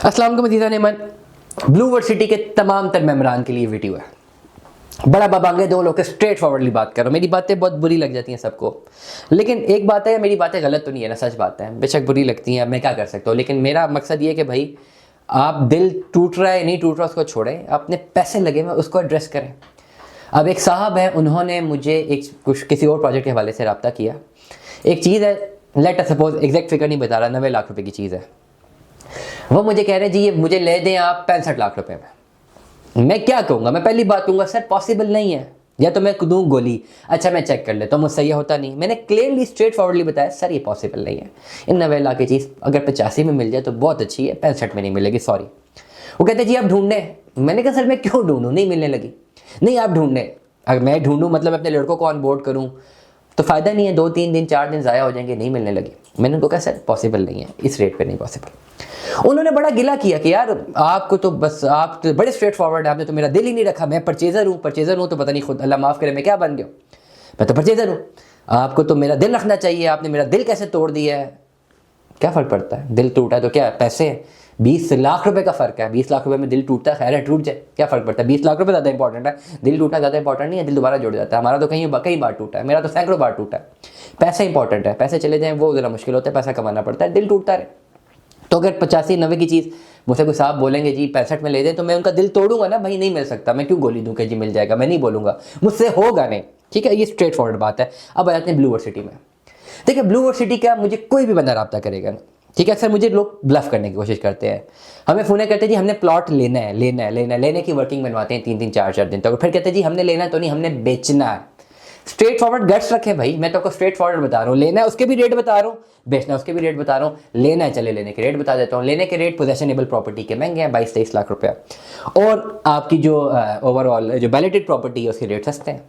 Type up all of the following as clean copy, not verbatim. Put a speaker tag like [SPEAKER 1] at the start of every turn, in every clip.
[SPEAKER 1] अस्सलाम वालेकुम अज़ीज़ान Neyman. Blue world city के तमाम तर मेम्बरान के लिए वीडियो है। बड़ा बबांगे दो लोग स्ट्रेट फॉरवर्डली बात करो, मेरी बातें बहुत बुरी लग जाती हैं सबको, लेकिन एक बात है, मेरी बातें गलत तो नहीं है ना, सच बात है, बेशक बुरी लगती हैं, मैं क्या कर सकता हूँ। लेकिन मेरा मकसद ये है कि भाई आप दिल टूट रहा है नहीं टूट रहा उसको छोड़ें, अपने पैसे लगे हुए उसको एड्रेस करें। अब एक साहब हैं, उन्होंने मुझे एक कुछ किसी और प्रोजेक्ट के हवाले से रब्ता किया। एक चीज़ है, let us suppose, exact figure नहीं बता रहा, 90 लाख रुपए की चीज़ है। वो मुझे कह रहे हैं जी ये मुझे ले दें आप 65 लाख रुपए में। मैं क्या कहूँगा, मैं पहली बात कहूँगा सर पॉसिबल नहीं है, या तो मैं दूँ गोली, अच्छा मैं चेक कर लेता हूँ, मुझसे ये होता नहीं। मैंने क्लियरली स्ट्रेट फॉरवर्डली बताया सर ये पॉसिबल नहीं है, इन 90 लाख की चीज़ अगर 85 में मिल जाए तो बहुत अच्छी है, 65 में नहीं मिलेगी, सॉरी। वो कहते जी आप ढूंढने। मैंने कहा सर मैं क्यों ढूंढूँ, नहीं मिलने लगी। नहीं आप ढूंढने, अगर मैं ढूंढूँ मतलब अपने लड़कों को ऑन बोर्ड करूँ तो फ़ायदा नहीं है, 2-3 दिन 4 दिन ज़ाया हो जाएंगे, नहीं मिलने लगी। मैंने उनको कहा सर पॉसिबल नहीं है, इस रेट पे नहीं पॉसिबल। उन्होंने बड़ा गिला किया कि यार आपको तो बस, आप तो बड़े स्ट्रेट फॉरवर्ड है, आपने तो मेरा दिल ही नहीं रखा, मैं परचेज़र हूँ तो पता नहीं खुद अल्लाह माफ़ करे मैं क्या बन गया, मैं तो परचेज़र हूँ, आपको तो मेरा दिल रखना चाहिए, आपने मेरा दिल कैसे तोड़ दिया है। क्या फ़र्क पड़ता है, दिल टूटा है तो क्या पैसे हैं, 20 लाख रुपए का फ़र्क है, 20 लाख रुपए में दिल टूटता है, खैर है टूट जाए, क्या फ़र्क पड़ता है। 20 लाख रुपए ज़्यादा इंपॉर्टेंट है, दिल टूटा ज़्यादा इंपॉर्टेंट नहीं है, दिल दोबारा जुड़ जाता है। हमारा तो कई बार टूटा है, मेरा तो सैकड़ों बार टूटा है। पैसे इंपॉर्टेंट है, पैसे चले जाएँ वो ज़रा मुश्किल होता है, पैसा कमाना पड़ता है, दिल टूटता रहे। तो अगर 85-90 की चीज़ मुझसे कोई साहब बोलेंगे जी 65 में ले दें, तो मैं उनका दिल तोड़ूंगा ना, भाई नहीं मिल सकता, मैं क्यों गोली दूं कि जी मिल जाएगा, मैं नहीं बोलूँगा, मुझसे होगा नहीं, ठीक है, ये स्ट्रेट फॉरवर्ड बात है। अब आ जाते हैं ब्लू वर्ल्ड सिटी में। देखिए ब्लू वर्ल्ड सिटी का मुझे कोई भी बंदा रब्ता करेगा ना, ठीक है, अक्सर मुझे लोग ब्लफ करने की कोशिश करते हैं, हमें फ़ोन करते हैं जी हमने प्लॉट लेने की वर्किंग बनवाते हैं 3-3 4-4 दिन तक, तो फिर कहते हैं जी हमने लेना तो नहीं, हमने बेचना है। स्ट्रेट फॉरवर्ड गट्स रखे भाई, मैं तो आपको स्ट्रेट फॉरवर्ड बता रहा हूँ, लेना है उसके भी रेट बता रहा हूँ, बेचना है उसके भी रेट बता रहा हूँ। लेना है चले लेने के रेट बता देता हूँ, लेने के रेट पोजेशनेबल प्रॉपर्टी के महंगे हैं, 22-23 लाख रुपया, और आपकी जो ओवरऑल जो बैलेटेड प्रॉपर्टी है उसके रेट सस्ते हैं।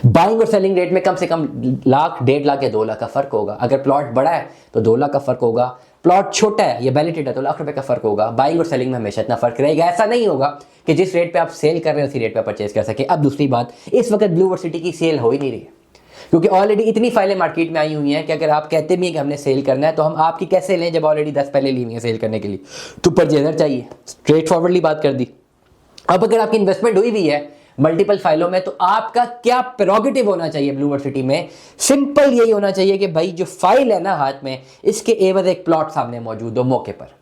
[SPEAKER 1] बाइंग और सेलिंग रेट में कम से कम लाख, 1.5 लाख या 2 लाख का फर्क होगा। अगर प्लॉट बड़ा है तो 2 लाख का फर्क होगा, प्लॉट छोटा है या बैलेटेड है तो लाख रुपए का फर्क होगा। बाइंग और सेलिंग में हमेशा इतना फर्क रहेगा, ऐसा नहीं होगा कि जिस रेट पे आप सेल कर रहे हैं उसी रेट पे परचेज कर सके। अब दूसरी बात, इस वक्त ब्लू वर्ल्ड सिटी की सेल हो ही नहीं रही है, क्योंकि ऑलरेडी इतनी फाइलें मार्केट में आई हुई हैं कि अगर आप कहते भी हैं कि हमने सेल करना है तो हम आपकी कैसे लें जब ऑलरेडी 10 पहले ली हुई हैं सेल करने के लिए। तो परचेजर चाहिए, स्ट्रेट फॉरवर्डली बात कर दी। अब अगर आपकी इन्वेस्टमेंट हुई भी है मल्टीपल फाइलों में, तो आपका क्या प्रेरोगेटिव होना चाहिए ब्लू वर्ल्ड सिटी में, सिंपल यही होना चाहिए कि भाई जो फाइल है ना हाथ में, इसके एवज एक प्लॉट सामने मौजूद हो मौके पर।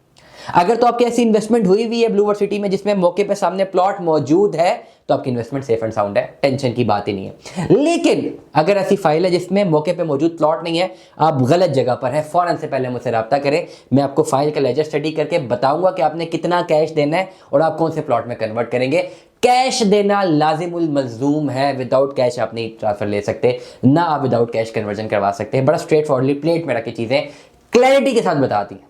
[SPEAKER 1] अगर तो आपकी ऐसी इन्वेस्टमेंट हुई हुई है ब्लू वर्ल्ड सिटी में जिसमें मौके पे सामने प्लॉट मौजूद है, तो आपकी इन्वेस्टमेंट सेफ एंड साउंड है, टेंशन की बात ही नहीं है। लेकिन अगर ऐसी फाइल है जिसमें मौके पे मौजूद प्लॉट नहीं है, आप गलत जगह पर है, फौरन से पहले मुझसे रब्ता करें, मैं आपको फाइल का लेजर स्टडी करके बताऊंगा कि आपने कितना कैश देना है और आप कौन से प्लॉट में कन्वर्ट करेंगे। कैश देना लाजिमुल मलजूम है, विदाउट कैश आप नहीं ट्रांसफर ले सकते, ना आप विदाउट कैश कन्वर्जन करवा सकते हैं। बड़ा स्ट्रेट फॉरवर्डली प्लेट में रखी चीज़ें क्लैरिटी के साथ बताती हैं।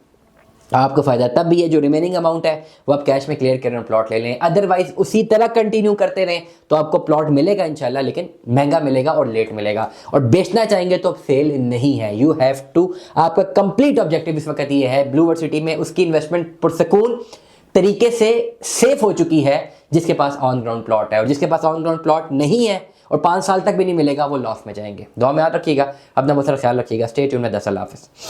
[SPEAKER 1] आपको फायदा तब भी है जो रिमेनिंग अमाउंट है वो आप कैश में क्लियर करें और प्लॉट ले लें, अदरवाइज उसी तरह कंटिन्यू करते रहें तो आपको प्लॉट मिलेगा इंशाल्लाह, लेकिन महंगा मिलेगा और लेट मिलेगा। और बेचना चाहेंगे तो सेल नहीं है, यू हैव टू, आपका कंप्लीट ऑब्जेक्टिव इस वक्त ये है ब्लू वर्ल्ड सिटी में उसकी इन्वेस्टमेंट पुरसकून तरीके से सेफ हो चुकी है जिसके पास ऑन ग्राउंड प्लॉट है, और जिसके पास ऑन ग्राउंड प्लॉट नहीं है और 5 साल तक भी नहीं मिलेगा वो लॉस में जाएंगे। दुआ में याद रखिएगा, अपना बहुत सारा ख्याल रखिएगा। स्टे ट्यून्ड में। 10 अल्लाह हाफ़िज़।